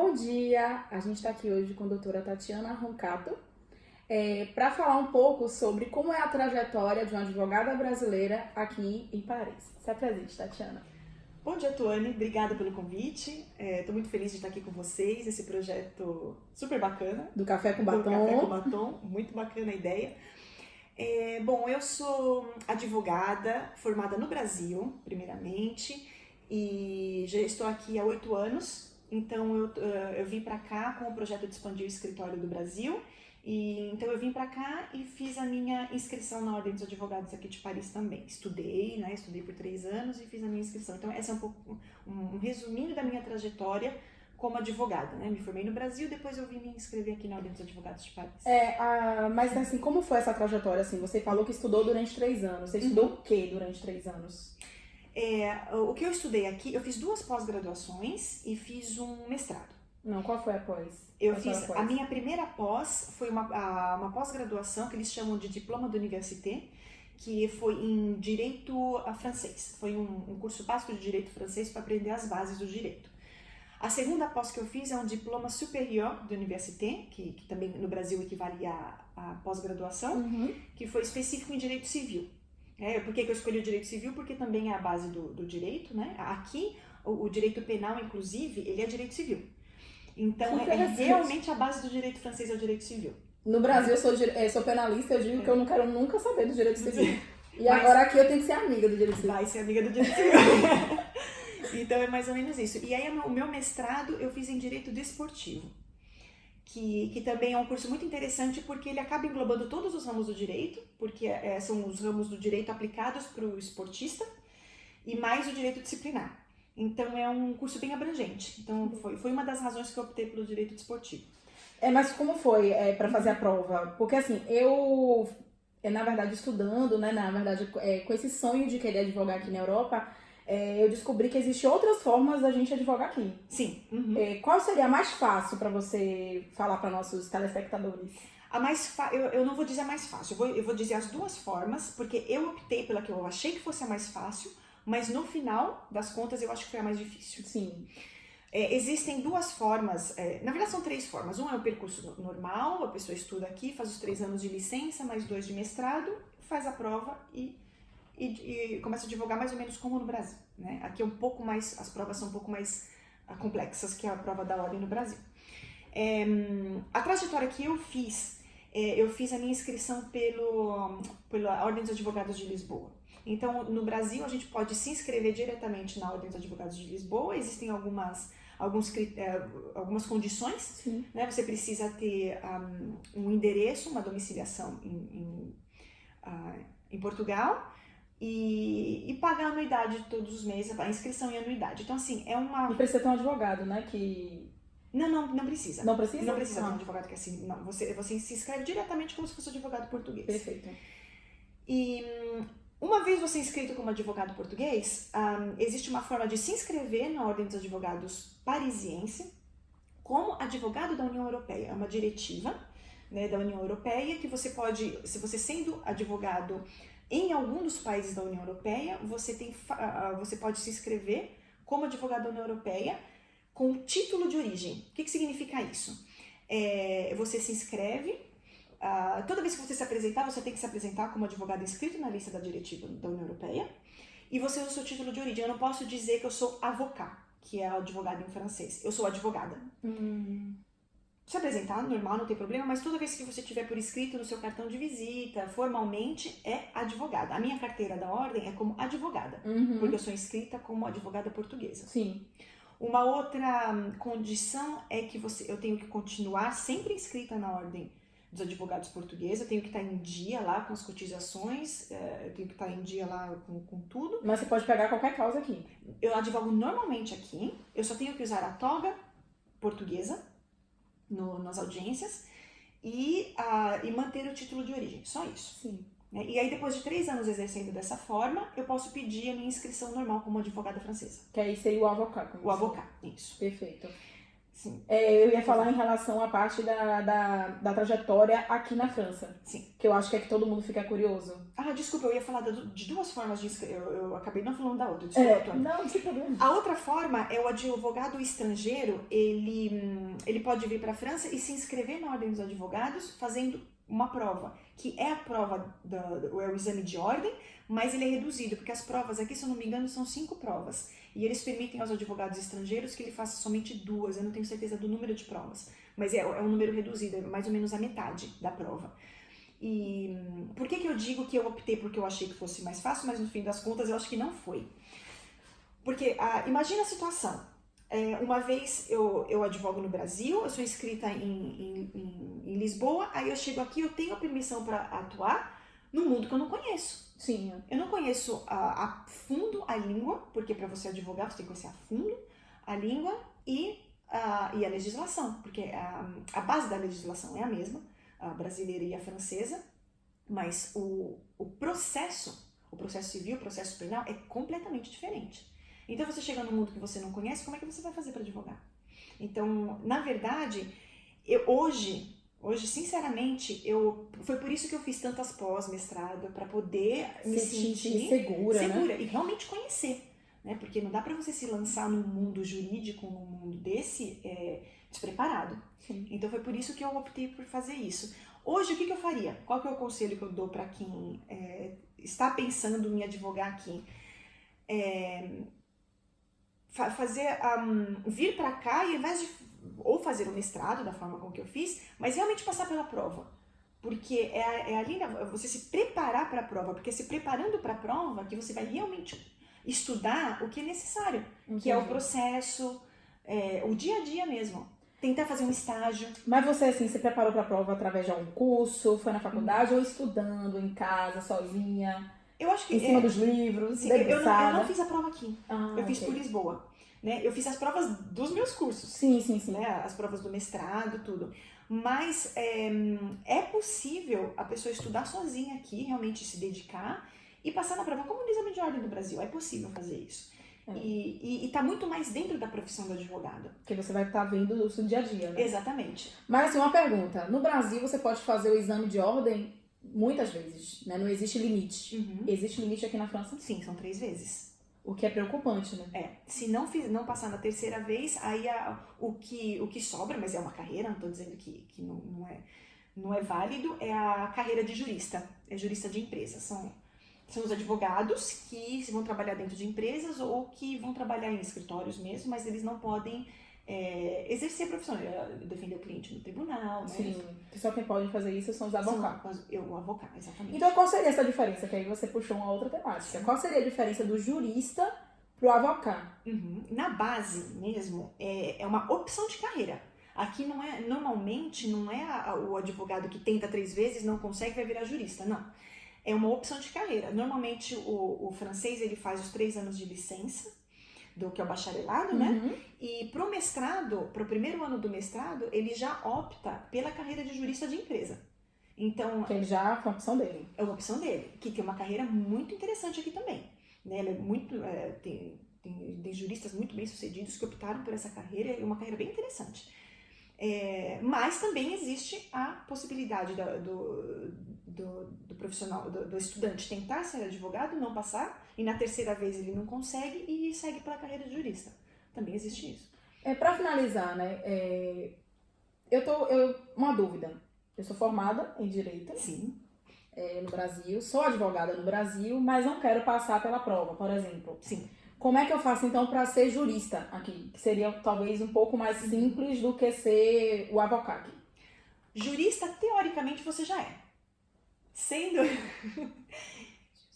bom dia! A gente está aqui hoje com a doutora Tatiana Roncato para falar um pouco sobre como é a trajetória de uma advogada brasileira aqui em Paris. Se apresente, Tatiana. Bom dia, Tuane. Obrigada pelo convite. Estou muito feliz de estar aqui com vocês nesse projeto super bacana. Do Café com Batom. Do Café com Batom. Muito bacana a ideia. Bom, eu sou advogada formada no Brasil, primeiramente, e já estou aqui há 8 anos. Então, eu vim para cá com o projeto de expandir o escritório do Brasil. Então, eu vim para cá e fiz a minha inscrição na Ordem dos Advogados aqui de Paris também. Estudei por 3 anos e fiz a minha inscrição. Então, esse é um pouco um resuminho da minha trajetória como advogada, né? Me formei no Brasil, depois eu vim me inscrever aqui na Ordem dos Advogados de Paris. Mas assim, como foi essa trajetória? Assim, você falou que estudou durante 3 anos. Você estudou o que durante 3 anos? O que eu estudei aqui, eu fiz 2 pós-graduações e fiz um mestrado. Não, qual foi a pós? A minha primeira pós foi uma pós-graduação que eles chamam de Diploma d'Université, que foi em Direito francês. Foi um curso básico de Direito francês para aprender as bases do direito. A segunda pós que eu fiz é um Diploma Supérieur d'Université, que também no Brasil equivale a pós-graduação, que foi específico em Direito Civil. Por que eu escolhi o Direito Civil? Porque também é a base do direito, né? Aqui, o direito penal, inclusive, ele é Direito Civil. Então, é realmente a base do direito francês é o direito civil. No Brasil, eu sou penalista, eu digo que eu não quero nunca saber do direito civil. E agora aqui eu tenho que ser amiga do direito civil. Vai ser amiga do direito civil. Então, é mais ou menos isso. E aí, o meu mestrado eu fiz em Direito Desportivo, que também é um curso muito interessante porque ele acaba englobando todos os ramos do direito, porque são os ramos do direito aplicados para o esportista e mais o direito disciplinar. Então, é um curso bem abrangente. Então, foi uma das razões que eu optei pelo direito desportivo. Mas como foi para fazer a prova? Porque assim, eu na verdade, estudando, né, com esse sonho de querer advogar aqui na Europa, eu descobri que existem outras formas da gente advogar aqui. Sim. Qual seria a mais fácil para você falar para nossos telespectadores? Eu não vou dizer a mais fácil, eu vou dizer as 2 formas, porque eu optei pela que eu achei que fosse a mais fácil, mas no final das contas eu acho que foi a mais difícil. Sim. Existem 2 formas, na verdade são 3 formas. Um é o percurso normal, a pessoa estuda aqui, faz os 3 anos de licença, mais 2 de mestrado, faz a prova e começa a advogar mais ou menos como no Brasil, né? Aqui é um pouco mais, as provas são um pouco mais complexas que a prova da ordem no Brasil. A trajetória que eu fiz a minha inscrição pela Ordem dos Advogados de Lisboa. Então, no Brasil, a gente pode se inscrever diretamente na Ordem dos Advogados de Lisboa. Existem algumas condições, né? Você precisa ter um endereço, uma domiciliação em Portugal e pagar a anuidade todos os meses, a inscrição e a anuidade. Então, assim, E precisa ter um advogado, né? Não precisa. Não precisa? Não precisa ter um advogado que assine. Não, você se inscreve diretamente como se fosse advogado português. Perfeito. E uma vez você inscrito como advogado português, existe uma forma de se inscrever na Ordem dos Advogados Parisiense como advogado da União Europeia. É uma diretiva, né, da União Europeia que você pode, se você sendo advogado em algum dos países da União Europeia, você pode se inscrever como advogado da União Europeia com título de origem. O que significa isso? Você se inscreve. Toda vez que você se apresentar, você tem que se apresentar como advogado inscrito na lista da diretiva da União Europeia e você usa o seu título de origem. Eu não posso dizer que eu sou avocat, que é advogado em francês. Eu sou advogada. Se apresentar, normal, não tem problema, mas toda vez que você tiver por escrito no seu cartão de visita, formalmente, é advogada. A minha carteira da ordem é como advogada, porque eu sou inscrita como advogada portuguesa. Sim. Uma outra condição é que eu tenho que continuar sempre inscrita na ordem dos advogados portugueses, eu tenho que estar em dia lá com as cotizações, eu tenho que estar em dia lá com tudo. Mas você pode pegar qualquer causa aqui. Eu advogo normalmente aqui, eu só tenho que usar a toga portuguesa nas audiências e manter o título de origem, só isso. Sim. E aí depois de 3 anos exercendo dessa forma, eu posso pedir a minha inscrição normal como advogada francesa. Que aí seria o avocat. O avocat, isso. Perfeito. Sim. Eu ia falar em relação à parte da trajetória aqui na França. Sim. Que eu acho que é que todo mundo fica curioso. Ah, desculpa, eu ia falar de duas formas de inscrever. Eu acabei não falando da outra, desculpa, Tony. Não tem problema. A outra forma é o advogado estrangeiro, ele pode vir para a França e se inscrever na Ordem dos Advogados fazendo uma prova, que é a prova, é o exame de ordem, mas ele é reduzido, porque as provas aqui, se eu não me engano, são 5 provas. E eles permitem aos advogados estrangeiros que ele faça somente 2, eu não tenho certeza do número de provas, mas é um número reduzido, é mais ou menos a metade da prova. E por que eu digo que eu optei porque eu achei que fosse mais fácil, mas no fim das contas eu acho que não foi? Porque imagina a situação, uma vez eu advogo no Brasil, eu sou inscrita em Lisboa, aí eu chego aqui, eu tenho a permissão para atuar num mundo que eu não conheço. Sim. Eu não conheço a fundo a língua, porque para você advogar você tem que conhecer a fundo a língua e a legislação, porque a base da legislação é a mesma, a brasileira e a francesa, mas o processo civil, o processo penal é completamente diferente. Então você chega num mundo que você não conhece, como é que você vai fazer para advogar? Então, na verdade, hoje, sinceramente, foi por isso que eu fiz tantas pós-mestrado, para poder me sentir segura, né? E realmente conhecer, né? Porque não dá para você se lançar num mundo jurídico, num mundo desse, despreparado. Sim. Então foi por isso que eu optei por fazer isso. Hoje, o que eu faria? Qual que é o conselho que eu dou para quem está pensando em advogar aqui? Vir para cá e ao invés de ou fazer um mestrado da forma como que eu fiz, mas realmente passar pela prova, porque ali você se preparar para a prova, porque se preparando para a prova que você vai realmente estudar o que é necessário. Entendi. Que é o processo, o dia a dia mesmo, tentar fazer um estágio. Mas você assim se preparou para a prova através de algum curso, foi na faculdade ou estudando em casa sozinha? Eu acho que em cima dos livros, sim, eu não fiz a prova aqui. Eu fiz por Lisboa. Né? Eu fiz as provas dos meus cursos. Sim. Né? As provas do mestrado, tudo. Mas é possível a pessoa estudar sozinha aqui, realmente se dedicar e passar na prova como no exame de ordem do Brasil. É possível fazer isso. E tá muito mais dentro da profissão do advogado. Porque você vai estar vendo no seu dia a dia, né? Exatamente. Mas assim, uma pergunta. No Brasil você pode fazer o exame de ordem muitas vezes, né? Não existe limite. Uhum. Existe limite aqui na França? Sim, são 3 vezes. O que é preocupante, né? Se não passar na terceira vez, aí o que sobra, mas é uma carreira, não estou dizendo que não é válido, é a carreira de jurista. É jurista de empresa. São os advogados que vão trabalhar dentro de empresas ou que vão trabalhar em escritórios mesmo, mas eles não podem exercer a profissão, defender o cliente no tribunal, né? Sim, que só quem pode fazer isso são os avocados. O avocado, exatamente. Então, qual seria essa diferença? Que aí você puxou uma outra temática. Qual seria a diferença do jurista pro avocado? Uhum. Na base mesmo, é uma opção de carreira. Aqui normalmente não é o advogado que tenta 3 vezes, não consegue, vai virar jurista, não. É uma opção de carreira. Normalmente o francês ele faz os 3 anos de licença, que é o bacharelado, né? E pro mestrado, pro primeiro ano do mestrado, ele já opta pela carreira de jurista de empresa. Então, que já foi uma opção dele. É uma opção dele, que é uma carreira muito interessante aqui também. Né? Ela é muito, tem juristas muito bem sucedidos que optaram por essa carreira, é uma carreira bem interessante. Mas também existe a possibilidade do profissional, do estudante tentar ser advogado, não passar, e na terceira vez ele não consegue e segue pela carreira de jurista. Também existe isso. Para finalizar, né, uma dúvida. Eu sou formada em Direito. Sim. No Brasil, sou advogada no Brasil, mas não quero passar pela prova, por exemplo. Sim. Como é que eu faço, então, para ser jurista aqui? Que seria, talvez, um pouco mais simples do que ser o avocado. Jurista, teoricamente, você já é.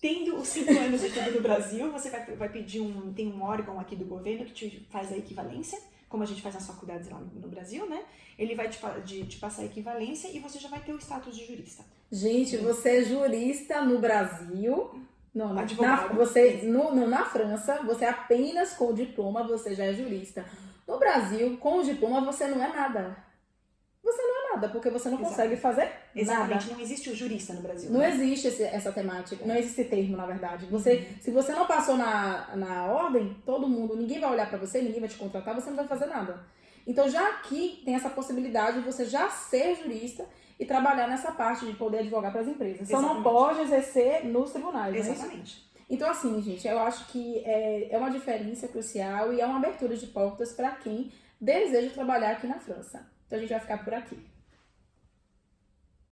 Tendo os 5 anos de estudo no Brasil, você vai pedir tem um órgão aqui do governo que te faz a equivalência, como a gente faz nas faculdades lá no Brasil, né? Ele vai te passar a equivalência e você já vai ter o status de jurista. Gente, você é jurista no Brasil... Não, advogado. Na França, você apenas com o diploma, você já é jurista. No Brasil, com o diploma, você não é nada. Você não é nada, porque você não consegue fazer Exatamente. nada. Não existe o jurista no Brasil. Não existe essa temática, não existe esse termo, na verdade. Se você não passou na ordem, ninguém vai olhar pra você, ninguém vai te contratar, você não vai fazer nada. Então já aqui tem essa possibilidade de você já ser jurista e trabalhar nessa parte de poder advogar para as empresas. Só não pode exercer nos tribunais, não é isso? Exatamente. Então, assim, gente, eu acho que é uma diferença crucial e é uma abertura de portas para quem deseja trabalhar aqui na França. Então, a gente vai ficar por aqui.